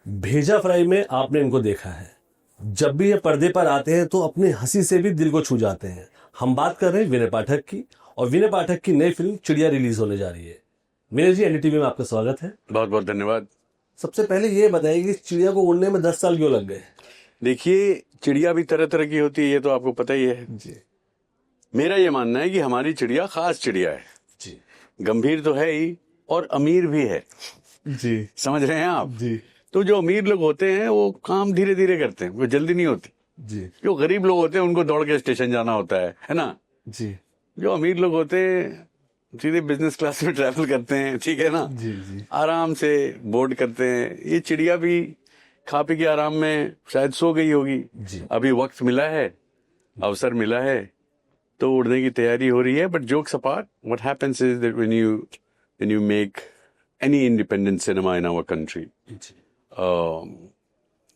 भेजा फ्राई में आपने इनको देखा है, जब भी ये पर्दे पर आते हैं तो अपनी हंसी से भी दिल को छू जाते हैं। हम बात कर रहे हैं विनय पाठक की, और विनय पाठक की नई फिल्म चिड़िया रिलीज होने जा रही है। विनय जी, एनडीटीवी में आपका स्वागत है। बहुत बहुत धन्यवाद। सबसे पहले ये बताइए कि चिड़िया को उड़ने में 10 साल क्यों लग गए? देखिए, चिड़िया भी तरह तरह की होती है, ये तो आपको पता ही है जी मेरा ये मानना है कि हमारी चिड़िया खास चिड़िया है। जी गंभीर तो है ही और अमीर भी है। जी समझ रहे हैं आप? जी तो जो अमीर लोग होते हैं वो काम धीरे धीरे करते हैं, वो जल्दी नहीं होती। जी जो गरीब लोग होते हैं उनको दौड़ के स्टेशन जाना होता है ना। जी जो अमीर लोग होते हैं सीधे बिजनेस क्लास में ट्रैवल करते हैं, ठीक है ना। जी जी आराम से बोर्ड करते हैं। ये चिड़िया भी खा पी के आराम में शायद सो गई होगी। जी। अभी वक्त मिला है, अवसर मिला है, तो उड़ने की तैयारी हो रही है। But jokes apart, what happens is that when you make any independent cinema in our country,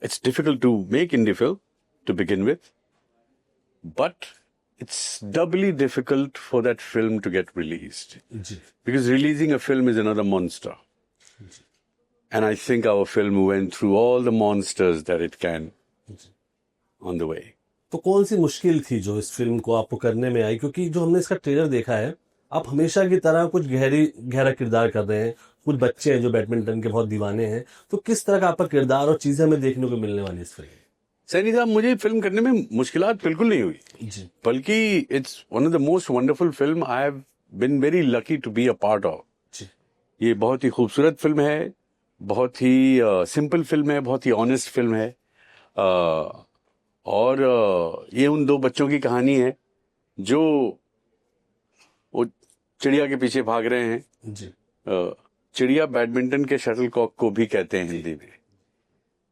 it's difficult to make indie film to begin with, but it's doubly difficult for that film to get released, जी because releasing a film is another monster. And I think our film went through all the monsters that it can on the way. तो कौन सी मुश्किल थी जो इस film को आपको करने में आई? क्योंकि जो हमने इसका ट्रेलर देखा है, आप हमेशा की तरह कुछ गहरा किरदार कर रहे हैं। कुछ बच्चे हैं जो बैडमिंटन के बहुत दीवाने हैं, तो किस तरह का आपका किरदार और चीजें हमें देखने को मिलने वाली इस फिल्म? सैनी साहब, मुझे फिल्म करने में मुश्किलात बिल्कुल नहीं हुई, जी बल्कि it's one of the most wonderful film I have been very lucky to be a part of. जी ये बहुत ही खूबसूरत फिल्म है, बहुत ही सिंपल फिल्म है, बहुत ही ऑनेस्ट फिल्म है। और ये उन दो बच्चों की कहानी है जो वो चिड़िया के पीछे भाग रहे हैं। जी चिड़िया बैडमिंटन के शटलकॉक को भी कहते हैं हिंदी में,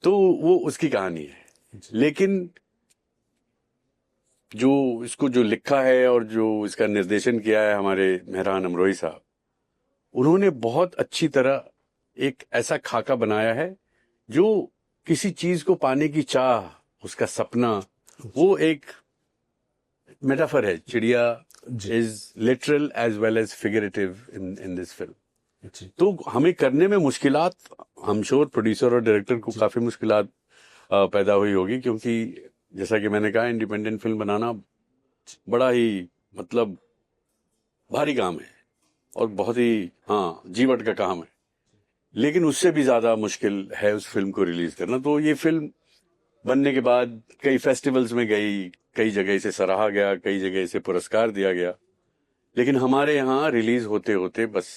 तो वो उसकी कहानी है। लेकिन जो इसको जो लिखा है और जो इसका निर्देशन किया है हमारे मेहरान अमरोही साहब, उन्होंने बहुत अच्छी तरह एक ऐसा खाका बनाया है जो किसी चीज को पाने की चाह, उसका सपना, वो एक मेटाफर है। चिड़िया is literal as well as figurative in this film. जी तो हमें करने में मुश्किलात, हम श्योर प्रोड्यूसर और डायरेक्टर को काफी मुश्किलात पैदा हुई होगी, क्योंकि जैसा कि मैंने कहा, इंडिपेंडेंट फिल्म बनाना बड़ा ही मतलब भारी काम है और बहुत ही जीवट का काम है। लेकिन उससे भी ज्यादा मुश्किल है उस फिल्म को रिलीज करना। तो ये फिल्म बनने के बाद कई फेस्टिवल्स में गई, कई जगह इसे सराहा गया, कई जगह इसे पुरस्कार दिया गया, लेकिन हमारे यहाँ रिलीज होते होते बस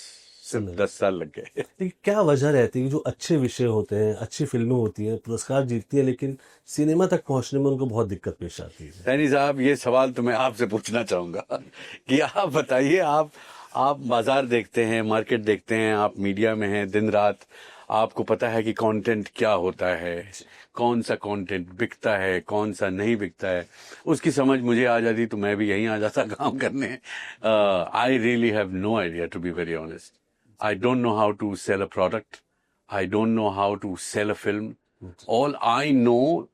सिर्फ 10 साल लग गए। लेकिन क्या वजह रहती है कि जो अच्छे विषय होते हैं, अच्छी फिल्में होती हैं, पुरस्कार जीतती हैं, लेकिन सिनेमा तक पहुंचने में उनको बहुत दिक्कत पेश आती है? सैनी साहब, ये सवाल तो मैं आपसे पूछना चाहूंगा कि आप बताइए, आप बाजार देखते हैं, मार्केट देखते हैं, आप मीडिया में हैं दिन रात, आपको पता है कि कंटेंट क्या होता है, कौन सा कंटेंट बिकता है, कौन सा नहीं बिकता है। उसकी समझ मुझे आ जाती तो मैं भी यहीं आ जाता काम करने। I really have no idea, to be very honest. I don't know how to sell a product. I don't know how to sell a film. All I know,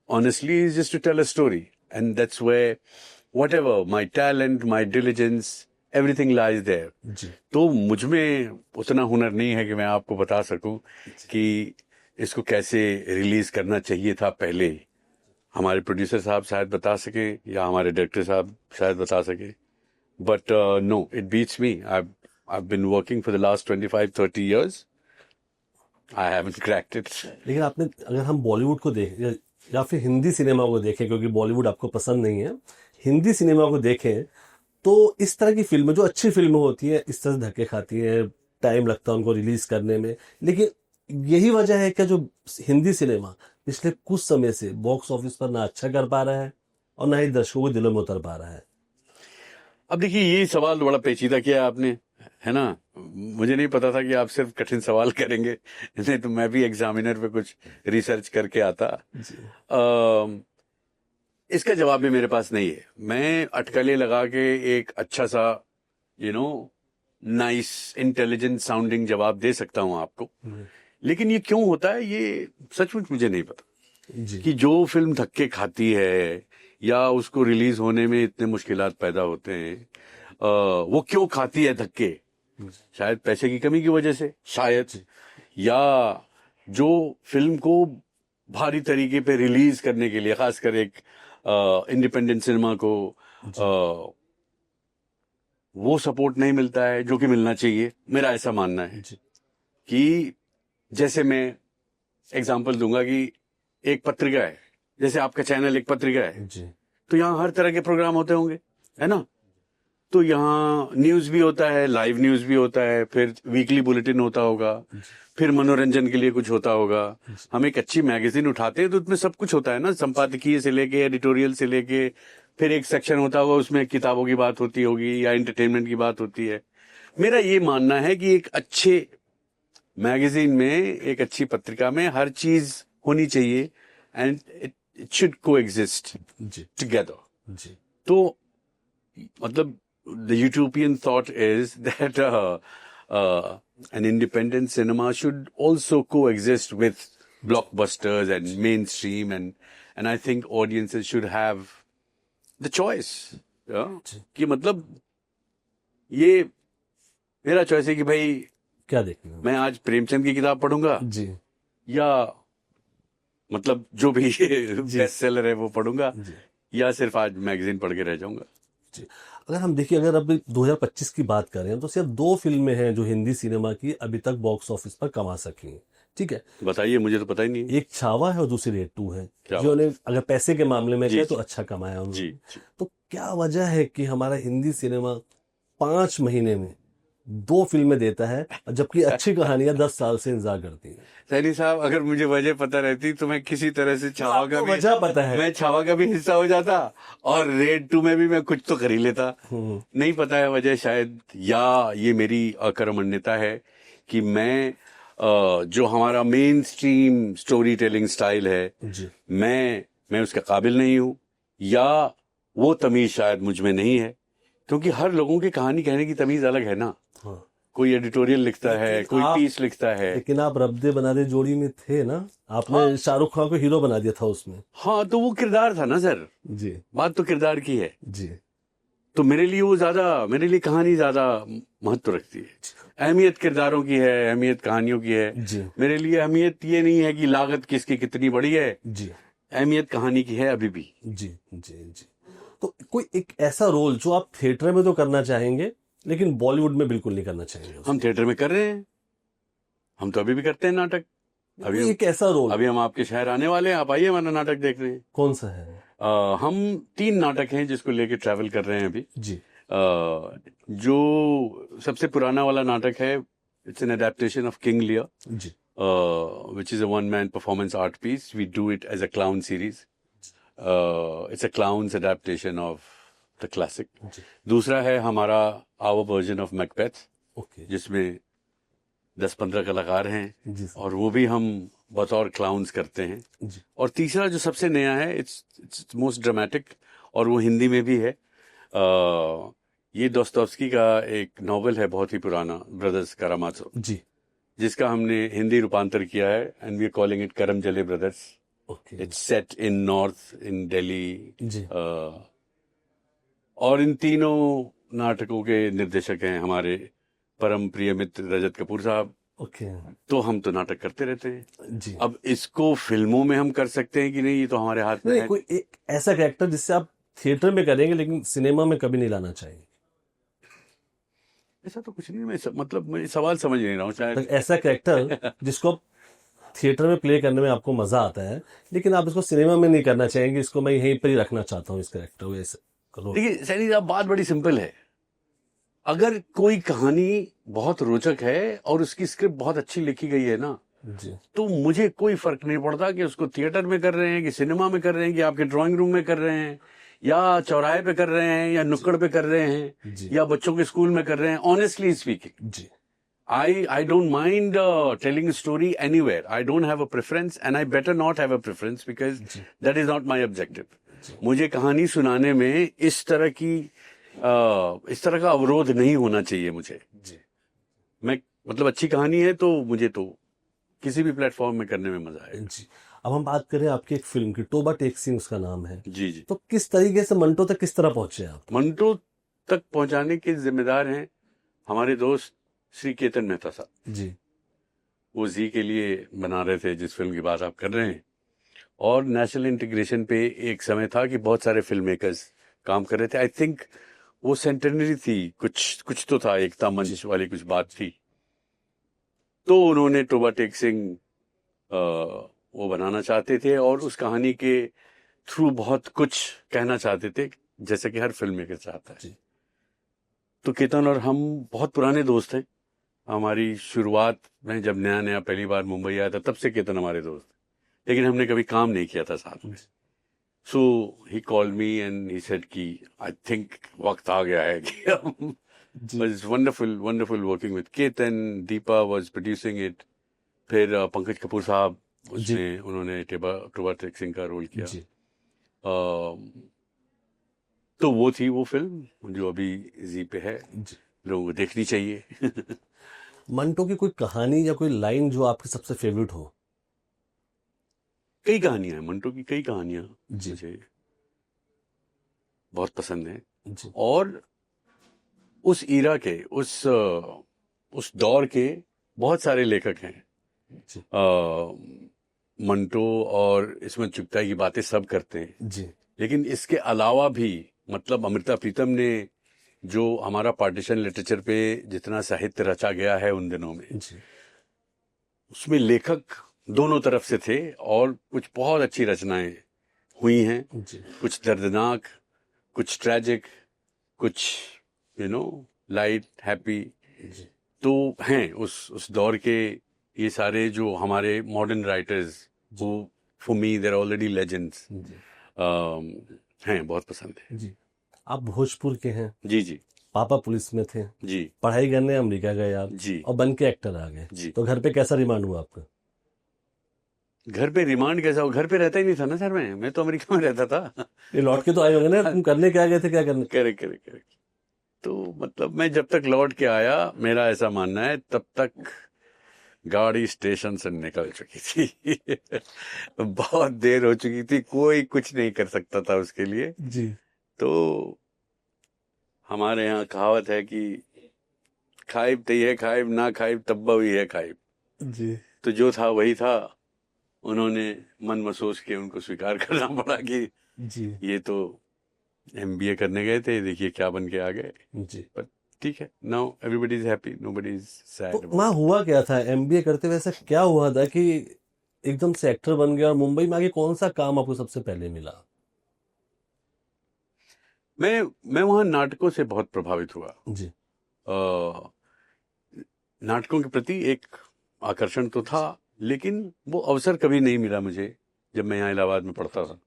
honestly, is just to tell a story. And that's where whatever, my talent, my diligence, everything lies there. जी तो मुझ में उतना हुनर नहीं है कि मैं आपको बता सकूं कि इसको कैसे रिलीज करना चाहिए था पहले। हमारे प्रोड्यूसर साहब शायद बता सके, या हमारे डायरेक्टर साहब शायद बता सके। But no, it beats me. I've been working for the last 25-30 years. I haven't cracked it. लेकिन आपने, अगर हम बॉलीवुड को देखें या फिर हिंदी सिनेमा को देखें, क्योंकि बॉलीवुड आपको पसंद नहीं है, हिंदी सिनेमा को देखें, तो इस तरह की फिल्में, जो अच्छी फिल्में होती हैं, इस तरह से धक्के खाती हैं, टाइम लगता है उनको रिलीज करने में। लेकिन यही वजह है क्या जो हिंदी सिनेमा पिछले कुछ समय से बॉक्स ऑफिस पर ना अच्छा कर पा रहा है और ना ही दर्शकों के दिलों में उतर पा रहा है? अब देखिए, ये सवाल बड़ा पेचीदा किया आपने, है ना। मुझे नहीं पता था कि आप सिर्फ कठिन सवाल करेंगे, नहीं तो मैं भी एग्जामिनर पे कुछ रिसर्च करके आता। इसका जवाब भी मेरे पास नहीं है। मैं अटकलें लगा के एक अच्छा सा नाइस इंटेलिजेंट साउंडिंग जवाब दे सकता हूं आपको, लेकिन ये क्यों होता है ये सचमुच मुझे नहीं पता। जी कि जो फिल्म धक्के खाती है या उसको रिलीज होने में इतने मुश्किलात पैदा होते हैं, वो क्यों खाती है धक्के? शायद पैसे की कमी की वजह से, शायद, या जो फिल्म को भारी तरीके पे रिलीज करने के लिए, खासकर एक इंडिपेंडेंट सिनेमा को वो सपोर्ट नहीं मिलता है जो कि मिलना चाहिए। मेरा ऐसा मानना है जी कि जैसे मैं एग्जांपल दूंगा कि एक पत्रिका है, जैसे आपका चैनल एक पत्रिका है, जी तो यहाँ हर तरह के प्रोग्राम होते होंगे, है ना? तो यहाँ न्यूज भी होता है, लाइव न्यूज भी होता है, फिर वीकली बुलेटिन होता होगा, फिर मनोरंजन के लिए कुछ होता होगा। हम एक अच्छी मैगजीन उठाते हैं तो उसमें सब कुछ होता है ना, संपादकीय से लेके एडिटोरियल से लेके, फिर एक सेक्शन होता होगा उसमें किताबों की बात होती होगी या एंटरटेनमेंट की बात होती है। मेरा ये मानना है कि एक अच्छे मैगजीन में, एक अच्छी पत्रिका में हर चीज होनी चाहिए एंड इट शुड को एग्जिस्ट जी टुगेदर। जी तो मतलब the utopian thought is that an independent cinema should also coexist with blockbusters and mainstream, and I think audiences should have the choice, कि मतलब ये मेरा चॉइस है कि भाई क्या देखना मैं आज प्रेमचंद की किताब पढ़ूंगा जी या मतलब जो भी बेस्ट सेलर है वो पढ़ूंगा, जी या सिर्फ आज मैगजीन पढ़ के रह जाऊंगा। जी। अगर हम देखिए, अगर अभी 2025 की बात करें तो सिर्फ 2 फिल्में हैं जो हिंदी सिनेमा की अभी तक बॉक्स ऑफिस पर कमा सकी हैं। ठीक है, बताइए, मुझे तो पता ही नहीं है। एक छावा है और दूसरी रेड 2 है, क्या जो ने अगर पैसे के मामले में जी, कहे तो जी। अच्छा कमाया उन्होंने। जी तो क्या वजह है कि हमारा हिंदी सिनेमा 5 महीने में 2 फिल्में देता है, जबकि अच्छी कहानियां 10 साल से इंतजार करती हैं? सैनी साहब, अगर मुझे वजह पता रहती तो मैं किसी तरह से छावा का आपको भी, वजह पता है। मैं छावा का भी हिस्सा हो जाता और रेड 2 में भी मैं कुछ तो कर ही लेता। नहीं पता है वजह, शायद, या ये मेरी अकर्मण्यता है कि मैं जो हमारा main stream story telling style है, जी मैं उसके काबिल नहीं हूं, या वो तमीज शायद मुझ में नहीं है, क्योंकि हर लोगों की कहानी कहने की तमीज अलग है ना। हाँ। कोई एडिटोरियल लिखता है, कोई पीस लिखता है। लेकिन आप रब दे बना दे जोड़ी में थे ना, आपने शाहरुख खान को हीरो बना दिया था उसमें। हाँ, तो वो किरदार था ना सर, जी बात तो किरदार की है। जी तो मेरे लिए वो ज्यादा, मेरे लिए कहानी ज्यादा महत्व रखती है। अहमियत किरदारों की है, अहमियत कहानियों की है। जी मेरे लिए अहमियत ये नहीं है कि लागत किसकी कितनी बड़ी है, जी अहमियत कहानी की है अभी भी। जी जी जी। तो कोई एक ऐसा रोल जो आप थिएटर में तो करना चाहेंगे लेकिन बॉलीवुड में बिल्कुल नहीं करना चाहेंगे? हम थिएटर में कर रहे हैं, हम तो अभी भी करते हैं नाटक। अभी एक ऐसा रोल, अभी हम आपके शहर आने वाले हैं, आप आइए हमारा नाटक देख रहे हैं। कौन सा है? हम 3 नाटक हैं जिसको लेके ट्रैवल कर रहे हैं अभी। जी जो सबसे पुराना वाला नाटक है, it's an adaptation of King Lear, जी which is a one-man performance art piece. We do it as a clown series. It's a clown's adaptation of the classic. जी दूसरा है हमारा our version of Macbeth, okay जिसमें 10-15 कलाकार हैं जी sir. और वो भी हम बतौर क्लाउन्स करते हैं। जी और तीसरा जो सबसे नया है, इट्स मोस्ट ड्रामेटिक, और वो हिंदी में भी है। ये दोस्तोव्स्की का एक नॉवेल है, बहुत ही पुराना, ब्रदर्स कारामाज़ोव, जी जिसका हमने हिंदी रूपांतर किया है, and we are calling it Karam Jale brothers. Okay it's set in north in Delhi. जी और इन तीनों नाटकों के निर्देशक हैं हमारे परम प्रिय मित्र रजत कपूर साहब। ओके तो हम तो नाटक करते रहते हैं। जी। अब इसको फिल्मों में हम कर सकते हैं कि नहीं, ये तो हमारे हाथ में नहीं, है। कोई एक ऐसा कैरेक्टर जिससे आप थिएटर में करेंगे लेकिन सिनेमा में कभी नहीं लाना चाहेंगे? ऐसा तो कुछ नहीं, मतलब मैं सवाल समझ नहीं रहा हूँ तो शायद। ऐसा कैरेक्टर जिसको आप थिएटर में प्ले करने में आपको मजा आता है लेकिन आप इसको सिनेमा में नहीं करना चाहेंगे, इसको मैं यहीं पर ही रखना चाहता हूँ, इस कैरेक्टर को ऐसे करो। देखिए सैनी साहब, बात बड़ी सिंपल है। अगर कोई कहानी बहुत रोचक है और उसकी स्क्रिप्ट बहुत अच्छी लिखी गई है ना, जी तो मुझे कोई फर्क नहीं पड़ता कि उसको थिएटर में कर रहे हैं, कि सिनेमा में कर रहे हैं, कि आपके ड्राइंग रूम में कर रहे हैं, या चौराहे पे कर रहे हैं, या नुक्कड़ पे कर रहे हैं, जी या बच्चों के स्कूल में कर रहे हैं। ऑनेस्टली स्पीकिंग, जी I don't mind telling a story anywhere. I don't have a preference, and I better not have a preference because that is not my objective. मुझे कहानी सुनाने में इस तरह का अवरोध नहीं होना चाहिए मुझे। जी मैं मतलब अच्छी कहानी है तो मुझे तो किसी भी प्लेटफॉर्म में करने में मजा आएगा। जी। अब हम बात करें आपकी एक फिल्म की, टोबा टेक सिंह उसका नाम है। जी जी। तो किस तरीके से मंटो तक किस तरह पहुंचे आप? मंटो तक पहुंचाने के जिम्मेदार हैं हमारे दोस्त श्री केतन मेहता साहब। जी वो जी के लिए बना रहे थे जिस फिल्म की बात आप कर रहे हैं। और नेशनल इंटीग्रेशन पे एक समय था कि बहुत सारे फिल्म मेकर्स काम कर रहे थे। आई थिंक वो सेंटेनरी थी, कुछ कुछ तो था, एकता मंच वाली कुछ बात थी। तो उन्होंने टोबा टेक सिंह वो बनाना चाहते थे और उस कहानी के थ्रू बहुत कुछ कहना चाहते थे, जैसे कि हर फिल्म मेकर चाहता है। जी। तो केतन और हम बहुत पुराने दोस्त हैं। हमारी शुरुआत में जब नया नया पहली बार मुंबई आया था तब से केतन हमारे दोस्त, लेकिन हमने कभी काम नहीं किया था साथ में। So he called me and he said कि आई थिंक वक्त आ गया है कि हम was wonderful working with Ketan. Deepa was producing it. फिर पंकज कपूर साहब उसमें उन्होंने टोबा टेक सिंह का रोल किया। जी। तो वो थी वो फिल्म जो अभी जी पे है, जी। लोगों को देखनी चाहिए। मंटो की कोई कहानी या कोई लाइन जो आपकी सबसे फेवरेट हो? कई कहानियां हैं मंटो की, कई कहानियां जी। मुझे बहुत पसंद हैं। जी। और उस ईरा के उस दौर के बहुत सारे लेखक हैं। जी। मंटो और इसमें चुगताई की बातें सब करते हैं, जी। लेकिन इसके अलावा भी मतलब अमृता प्रीतम ने जो हमारा पार्टीशन लिटरेचर पे जितना साहित्य रचा गया है उन दिनों में, जी। उसमें लेखक दोनों तरफ से थे और कुछ बहुत अच्छी रचनाएं हुई हैं। जी। कुछ दर्दनाक, कुछ ट्रेजिक, कुछ लाइट हैप्पी। जी। तो हैं उस दौर के ये सारे जो हमारे मॉडर्न राइटर्स, वो for me they're already legends जी। हैं, बहुत पसंद है। जी। आप भोजपुर के हैं, जी जी पापा पुलिस में थे, जी पढ़ाई करने अमेरिका गए आप जी और बन के एक्टर आ गए, जी। तो घर पे कैसा रिमांड हुआ आपका? घर पे रिमांड कैसा हो, घर पे रहता ही नहीं था ना सर। मैं तो अमेरिका में रहता था। ये लौट के तो आए होंगे ना, तुम करने क्या गए थे, क्या करने? Correct correct correct. तो मतलब मैं जब तक लौट के आया, मेरा ऐसा मानना है, तब तक गाड़ी स्टेशन से निकल चुकी थी। बहुत देर हो चुकी थी, कोई कुछ नहीं कर सकता था उसके लिए। जी। तो हमारे यहाँ कहावत है कि खाइब तई है खाइब, ना खाइब तब्बा हुई है खाइब। जी। तो जो था वही था। उन्होंने मन महसूस के उनको स्वीकार करना पड़ा कि जी। ये तो एमबीए करने गए थे, देखिए क्या बन के आ गए। जी। पर ठीक है, now everybody is happy, nobody is sad तो अबाउट। वहाँ हुआ क्या था एमबीए करते हुए, ऐसा क्या हुआ था कि एकदम से एक्टर बन गया? और मुंबई में आके कौन सा काम आपको सबसे पहले मिला? मैं वहां नाटकों से बहुत प्रभावित हुआ। जी। नाटकों के प्रति एक आकर्षण तो था, लेकिन वो अवसर कभी नहीं मिला मुझे जब मैं यहाँ इलाहाबाद में पढ़ता था।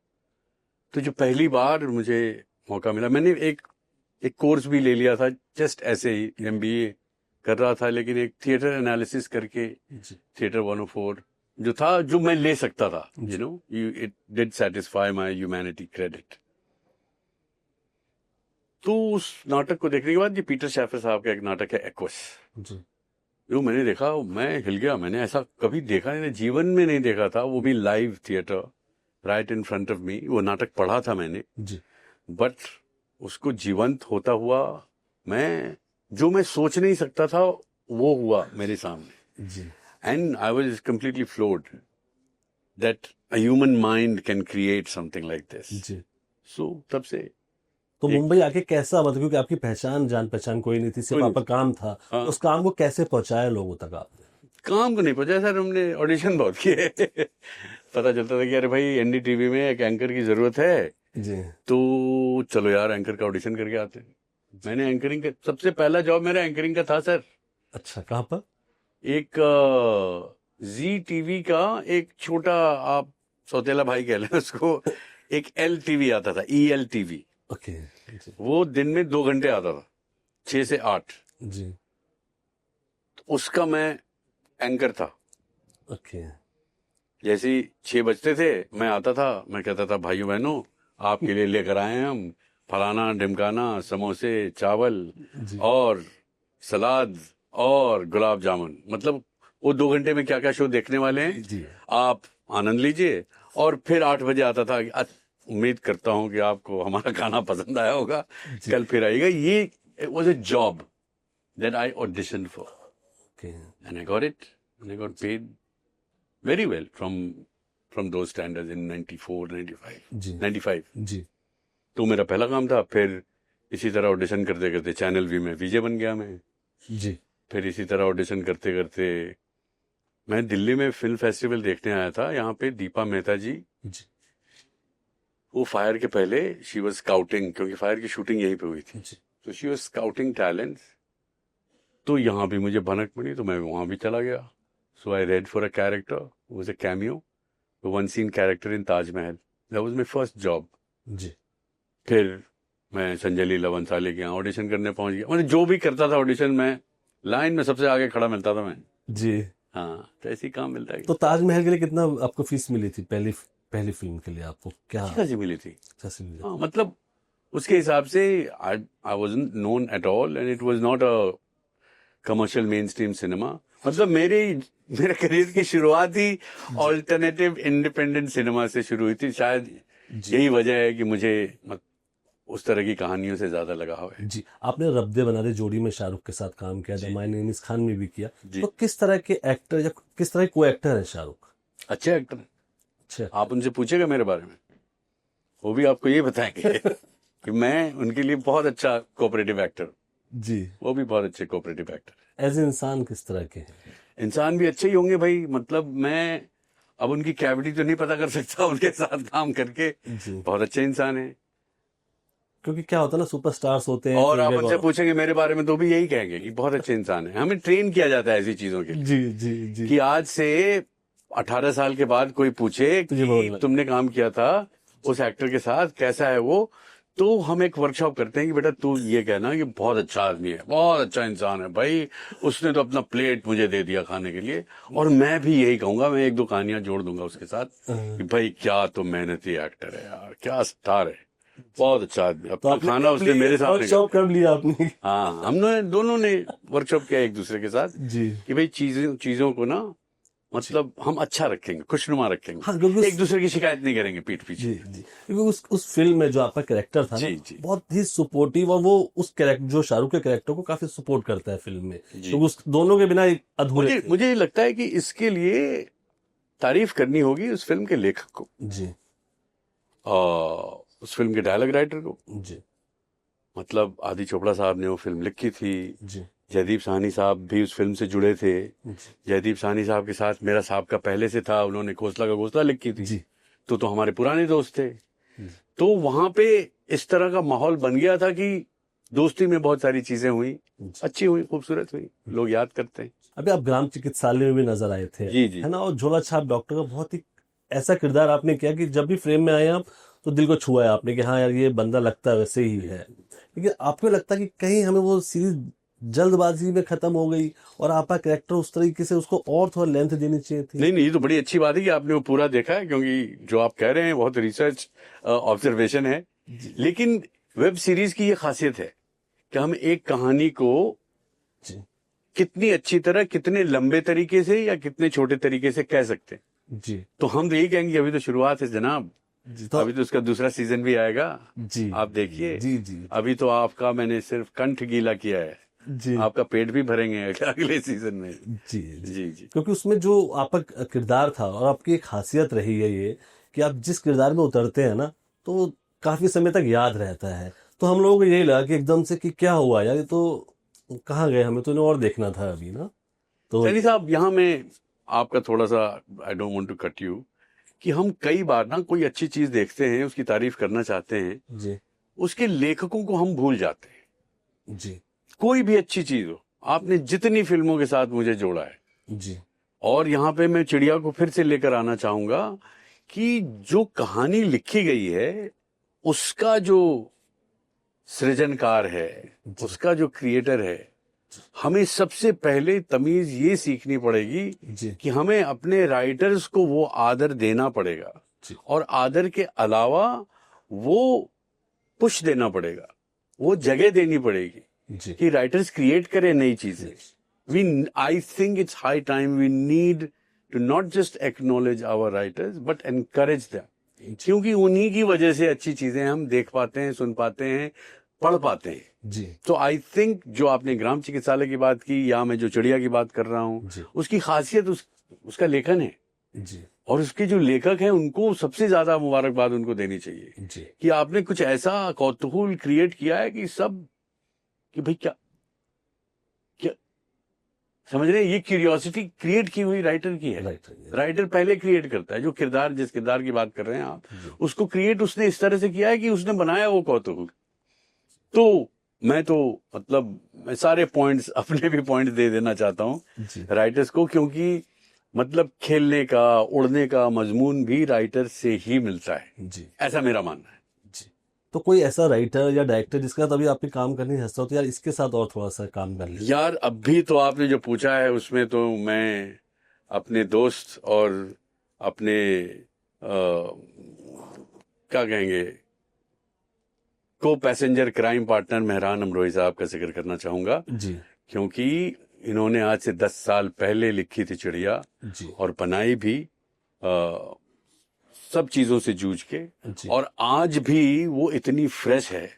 तो जो पहली बार मुझे मौका मिला, मैंने एक कोर्स भी ले लिया था, जस्ट ऐसे ही एमबीए कर रहा था, लेकिन एक थिएटर एनालिसिस करके जी। थिएटर 104 जो था, जो मैं ले सकता था, it did satisfy my humanity credit. तो उस नाटक को देखने के बाद, ये पीटर शैफर साहब का एक नाटक है एक्वस, जी। जो मैंने देखा, मैं हिल गया। मैंने ऐसा कभी देखा नहीं, जीवन में नहीं देखा था, वो भी live theatre right in front of me. वो नाटक पढ़ा था मैंने, जी। बट उसको जीवंत होता हुआ, जो मैं सोच नहीं सकता था वो हुआ मेरे सामने। जी। And I was completely floored that a human mind can create something like this. जी। सो तब से तो मुंबई आके कैसा, मतलब क्योंकि आपकी पहचान जान पहचान कोई नहीं थी, सिर्फ कोई आपका काम था, हाँ। उस काम को कैसे पहुंचाया लोगों तक आपने? काम को नहीं पहुंचा सर, हमने ऑडिशन बहुत किए। पता चलता था कि अरे भाई एनडीटीवी में एक एंकर की जरूरत है, जी। तो चलो यार एंकर का ऑडिशन करके आते हैं। मैंने एंकरिंग का सबसे पहला जॉब मेरा एंकरिंग का था सर। अच्छा, कहाँ पर? एक जी टीवी का एक छोटा, आप सौतेला भाई कह लें उसको, एक एल टीवी आता था, EL टीवी। ओके। जी। वो दिन में 2 घंटे आता था, 6 से 8। जी। तो उसका मैं एंकर था। ओके। जैसे ही 6 बजते थे, मैं आता था, मैं कहता था भाइयों बहनों, आपके लिए लेकर आए हैं हम फलाना ढिमकाना, समोसे, चावल जी। और सलाद और गुलाब जामुन। मतलब वो 2 घंटे में क्या क्या शो देखने वाले हैं, जी। आप आनंद लीजिए। और फिर 8 बजे आता था, उम्मीद करता हूं कि आपको हमारा खाना पसंद आया होगा, कल फिर आएगा। ये was a job that I auditioned for okay. And I got it. and I got paid very well from those standards in 94, 95, जी 95. जी तो मेरा पहला काम था. फिर इसी तरह ऑडिशन करते करते चैनल वी में विजय बन गया मैं. जी फिर इसी तरह ऑडिशन करते करते मैं दिल्ली में फिल्म फेस्टिवल देखने आया था. यहाँ पे दीपा मेहता जी, जी वो फायर के पहले शी वाज स्काउटिंग, क्योंकि फायर की शूटिंग यहीं पे हुई थी. जी तो शी वाज स्काउटिंग टैलेंट्स. तो यहाँ भी मुझे भनक पड़ी तो मैं वहां भी चला गया. So I read for a character, was a cameo, one scene character in Taj Mahal. That was my first job. जी फिर मैं संजय लीला भंसाली के यहाँ ऑडिशन करने पहुंच गया. मतलब जो भी करता था ऑडिशन में, लाइन में सबसे आगे खड़ा मिलता था मैं. जी हाँ, तो ऐसे ही काम मिलता है. तो ताजमहल के लिए कितना आपको फीस मिली थी पहली पहली फिल्म के लिए? आपको क्या अच्छी खासी मिली थी. कैसे मिली? हाँ, मतलब उसके हिसाब से I wasn't known at all and it was not a commercial main stream cinema. मतलब मेरे करियर की शुरुआत ही ऑल्टरनेटिव इंडिपेंडेंट सिनेमा से शुरू हुई थी. शायद यही वजह है कि मुझे उस तरह की कहानियों से ज्यादा लगाव है. जी आपने रब दे बना दे जोड़ी में शाहरुख के साथ काम किया, जी, माय नेम इज खान में भी किया. जी. तो किस तरह के एक्टर या किस तरह के को एक्टर है शाहरुख? अच्छे एक्टर. अच्छा आप उनसे पूछेगा मेरे बारे में, वो भी आपको ये बताएंगे कि मैं उनके लिए बहुत अच्छा कोऑपरेटिव एक्टर. जी वो भी बहुत अच्छे कोऑपरेटिव एक्टर. एज इंसान किस तरह के हैं? इंसान भी अच्छे ही होंगे भाई. मतलब मैं अब उनकी कैविटी तो नहीं पता कर सकता उनके साथ काम करके. जी बहुत अच्छे इंसान हैं. क्योंकि क्या होता है ना, सुपरस्टार्स होते हैं और आप प्लेबैक उनसे पूछेंगे मेरे बारे में तो भी यही कहेंगे कि बहुत अच्छे इंसान हैं. हमें ट्रेन किया जाता है ऐसी चीजों के लिए जी जी जी कि आज से 18 साल के बाद कोई पूछे तुझे बोलना कि है। तुमने काम किया था उस एक्टर के साथ, कैसा है वो, तो हम एक वर्कशॉप करते हैं कि बेटा तू ये कहना कि बहुत अच्छा आदमी है, बहुत अच्छा इंसान है भाई, उसने तो अपना प्लेट मुझे दे दिया खाने के लिए. और मैं भी यही कहूंगा, मैं एक दो कहानियां जोड़ दूंगा उसके साथ कि भाई क्या तो मेहनती एक्टर है यार, क्या स्टार है, बहुत अच्छा आदमी. तो अपना आपने खाना उसने मेरे सामने वर्कशॉप कर लिया आपने? हाँ, हमने दोनों ने वर्कशॉप किया एक दूसरे के साथ जी कि भाई चीजों को ना, मतलब हम अच्छा रखेंगे, खुशनुमा रखेंगे. हाँ, क्योंकि एक दूसरे की शिकायत नहीं करेंगे पीठ पीछे. जी जी क्योंकि उस फिल्म में जो आपका कैरेक्टर था ना, जी, जी. बहुत ही सपोर्टिव, और वो उस कैरेक्टर जो शाहरुख के कैरेक्टर को काफी सपोर्ट करता है फिल्म में. जी. तो उस दोनों के बिना एक अधूरे थे. मुझे ये लगता है कि इसके लिए तारीफ करनी होगी उस फिल्म के लेखक को, जी उस फिल्म के डायलॉग राइटर को. जी मतलब आदि चोपड़ा साहब ने वो फिल्म लिखी थी. जी जयदीप साहनी साहब भी उस फिल्म से जुड़े थे. जी जयदीप साहनी साहब के साथ मेरा साहब का पहले से था, उन्होंने घोसला का घोसला लिखी थी. जी तो हमारे पुराने दोस्त थे. तो वहां पे इस तरह का माहौल बन गया था कि दोस्ती में बहुत सारी चीजें हुई, अच्छी हुई, खूबसूरत हुई, लोग याद करते हैं. अभी आप ग्राम चिकित्सालय में भी नजर आए थे, जी, जी. है ना? और झोला छाप डॉक्टर का बहुत ही ऐसा किरदार आपने किया कि जब भी फ्रेम में आए आप तो दिल को छुआ है आपने कि हाँ यार ये बंदा लगता है वैसे ही है. लेकिन आपको लगता है कि कहीं हमें वो सीरीज जल्दबाजी में खत्म हो गई और आपका कैरेक्टर उस तरीके से उसको और थोड़ा लेंथ देनी चाहिए थी? नहीं, ये तो बड़ी अच्छी बात है कि आपने वो पूरा देखा है, क्योंकि जो आप कह रहे हैं बहुत रिसर्च ऑब्जर्वेशन है. लेकिन वेब सीरीज की ये खासियत है कि हम एक कहानी को जी कितनी अच्छी तरह, कितने लंबे तरीके से या कितने छोटे तरीके से कह सकते हैं. जी तो हम तो यही कहेंगे अभी तो शुरुआत है जनाब, जी तो अभी तो उसका दूसरा सीजन भी आएगा. जी आप देखिए. जी जी अभी तो आपका मैंने सिर्फ कंठ गीला किया है, जी आपका पेट भी भरेंगे अगले सीजन में. जी जी जी, जी. क्योंकि उसमें जो आपका किरदार था और आपकी एक खासियत रही है ये कि आप जिस किरदार में उतरते हैं ना तो काफी समय तक याद रहता है. तो हम लोगों को यही लगा कि एकदम से कि क्या हुआ यार, ये तो कहाँ गए, हमें तो इन्हें और देखना था अभी ना. तो सैनी साहब, यहाँ मैं आपका थोड़ा सा, I don't want to cut you, कि हम कई बार ना कोई अच्छी चीज देखते हैं, उसकी तारीफ करना चाहते हैं, जी उसके लेखकों को हम भूल जाते हैं. जी कोई भी अच्छी चीज हो, आपने जितनी फिल्मों के साथ मुझे जोड़ा है, जी और यहाँ पे मैं चिड़िया को फिर से लेकर आना चाहूंगा कि जो कहानी लिखी गई है, उसका जो सृजनकार है, उसका जो क्रिएटर है, हमें सबसे पहले तमीज ये सीखनी पड़ेगी जी कि हमें अपने राइटर्स को वो आदर देना पड़ेगा, जी और आदर के अलावा वो पुश देना पड़ेगा, वो जगह देनी पड़ेगी जी कि राइटर्स क्रिएट करें नई चीजें. I think it's high time we need to not just acknowledge our writers but encourage them, क्योंकि उन्हीं की वजह से अच्छी चीजें हम देख पाते हैं, सुन पाते हैं, पढ़ पाते हैं। जी तो आई थिंक जो आपने ग्राम चिकित्सालय की बात की या मैं जो चिड़िया की बात कर रहा हूँ, जी उसकी खासियत उसका लेखन है। जी और उसके जो लेखक हैं उनको सबसे ज्यादा मुबारकबाद उनको देनी चाहिए जी कि आपने कुछ ऐसा कौतूहल क्रिएट किया है कि सब कि भाई क्या क्या समझ रहे हैं, ये क्यूरियोसिटी क्रिएट की हुई राइटर की है। राइट राइटर पहले क्रिएट करता है, जो किरदार जिस किरदार की बात कर रहे हैं आप, उसको क्रिएट उसने इस तरह से किया है कि उसने बनाया वो कौतूहल। तो मैं तो मतलब मैं सारे पॉइंट्स अपने भी पॉइंट दे देना चाहता हूँ जी राइटर्स को, क्योंकि मतलब खेलने का उड़ने का मजमून भी राइटर से ही मिलता है, जी ऐसा मेरा मानना है। जी। तो कोई ऐसा राइटर या डायरेक्टर जिसके साथ अभी आपने काम करने हंसता हो तो यार इसके साथ और थोड़ा सा काम कर ले। यार अभी तो आपने जो पूछा है उसमें तो मैं अपने दोस्त और अपने क्या कहेंगे को passenger crime partner Mehran Amrohi साहब का जिक्र करना चाहूंगा, जी क्योंकि इन्होंने आज से 10 साल पहले लिखी थी चिड़िया जी और बनाई भी सब चीजों से जूझ के, जी और आज भी वो इतनी फ्रेश है।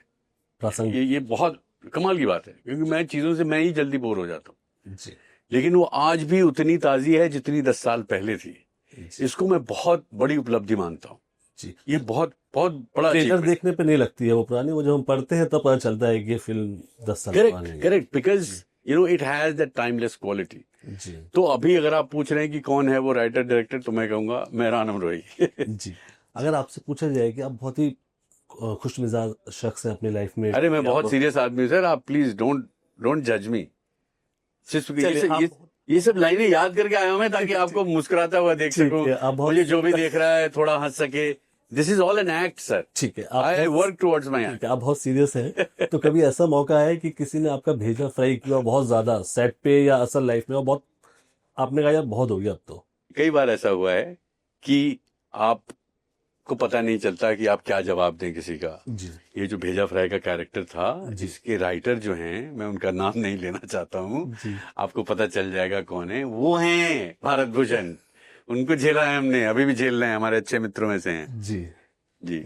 प्रासंगिक। ये बहुत कमाल की बात है, क्योंकि मैं चीजों से मैं ही जल्दी बोर हो जाता हूँ, जी लेकिन वो आज भी उतनी ताजी है जितनी 10 साल पहले थी। जी इसको मैं बहुत बड़ी उपलब्धि मानता हूँ। जी। ये बहुत बहुत बड़ा ट्रेलर achievement है। देखने पे नहीं लगती है वो पुरानी, वो जब हम पढ़ते हैं तब पता चलता है कि ये फिल्म 10 साल पुरानी है। Correct because you know it has that timeless quality. जी तो अभी अगर आप पूछ रहे हैं कि कौन है वो राइटर डायरेक्टर, तो मैं कहूंगा मेहरान अमरोही। जी। अगर आपसे पूछा जाए कि आप बहुत ही खुश मिजाज शख्स हैं अपनी लाइफ में, अरे मैं कि बहुत आप- सीरियस आदमी हूँ सर, आप प्लीज डोंट डोंट जज मी। सिर्फ चलिए, ये सब लाइनें याद करके आया हूं मैं ताकि आपको मुस्कुराता हुआ देख ठीक सकूं, है, आप बहुत- मुझे जो भी देख रहा है थोड़ा हंस सके। This is all an act sir, ठीक है, आई वर्क टुवर्ड्स माई ठीक एक्ट। है, आप बहुत सीरियस हैं। तो कभी ऐसा मौका है कि किसी ने आपका भेजा फ्राई किया बहुत ज्यादा सेट पे या असल लाइफ में, और बहुत आपने कहा यार बहुत हो गया अब तो? कई बार ऐसा हुआ है कि आपको पता नहीं चलता कि आप क्या जवाब दें किसी का। जी ये जो भेजा फ्राई का कैरेक्टर था, जी। जिसके राइटर जो हैं, मैं उनका नाम नहीं लेना चाहता हूँ, जी आपको पता चल जाएगा कौन है। वो हैं भारत भूषण, उनको झेला है हमने, अभी भी झेल रहे हैं, हमारे अच्छे मित्रों में से हैं जी। जी।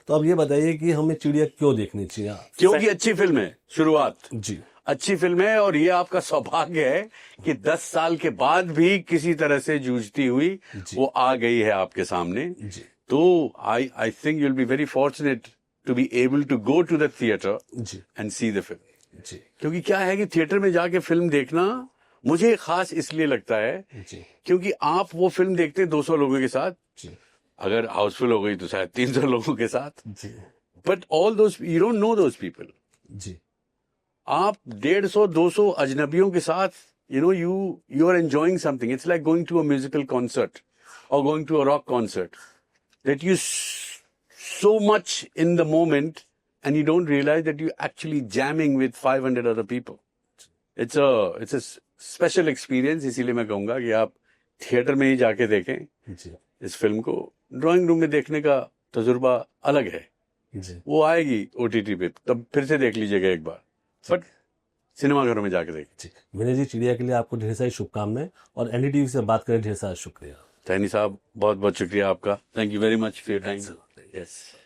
तो अब ये बताइए कि हमें चिड़िया क्यों देखनी चाहिए? क्योंकि अच्छी फिल्म है, शुरुआत जी अच्छी फिल्म है, और ये आपका सौभाग्य है कि 10 साल के बाद भी किसी तरह से जूझती हुई जी। वो आ गई है आपके सामने। जी तो I think you'll be very fortunate to be able to go to the theatre जी एंड सी द फिल्म। जी क्योंकि क्या है कि थिएटर में जाके फिल्म देखना मुझे खास इसलिए लगता है जी क्योंकि आप वो फिल्म देखते हैं 200 लोगों के साथ, जी अगर हाउसफुल हो गई तो शायद 300 लोगों के साथ, जी but all those you don't know those people. जी आप 150-200 अजनबियों के साथ you are enjoying something. It's like going to a musical concert और going to a rock concert, that you so much in the moment and you don't realize that you're actually jamming with 500 other people. It's a special experience, इसीलिए मैं कहूंगा कि आप theatre में ही जाके देखें जी इस फिल्म को। ड्राइंग रूम में देखने का तजुर्बा अलग है, जी वो आएगी OTT पे, तब फिर से देख लीजिएगा एक बार, बट सिनेमाघरों में जाके देखें। जी। विनय जी, चिड़िया के लिए आपको ढेर सारी शुभकामनाएं, और NDTV से बात करें, ढेर सारा शुक्रिया। तैनी साहब बहुत बहुत शुक्रिया आपका, thank you very much for your time. Yes.